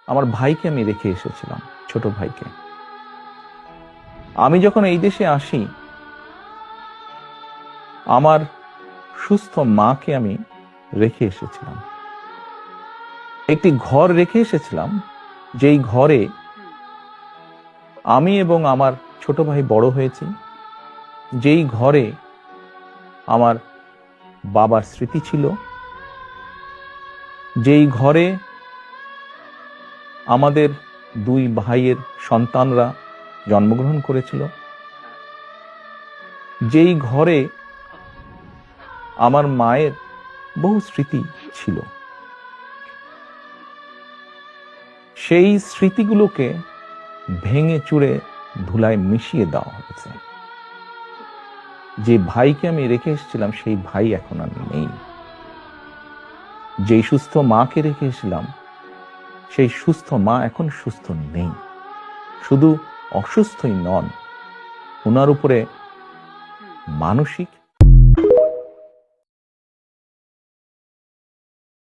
আমার ভাইকে আমি রেখে এসেছিলাম, ছোট ভাইকে। আমি যখন এই দেশে আসি, আমার সুস্থ মাকে আমি রেখে এসেছিলাম। একটি ঘর রেখে এসেছিলাম, যেই ঘরে আমি এবং আমার ছোট ভাই বড় হয়েছি, যেই ঘরে আমার বাবার স্মৃতি ছিল, যেই ঘরে আমাদের দুই ভাইয়ের সন্তানরা জন্মগ্রহণ করেছিল, যেই ঘরে আমার মায়ের বহু স্মৃতি ছিল, সেই স্মৃতিগুলোকে ভেঙে চুরে ধুলায় মিশিয়ে দেওয়া হয়েছে। যে ভাইকে আমি রেখে এসেছিলাম সেই ভাই এখন আর নেই। যেই সুস্থ মাকে রেখে এসেছিলাম সেই সুস্থ মা এখন সুস্থ নেই। শুধু অসুস্থই নন, ওনার উপরে মানসিক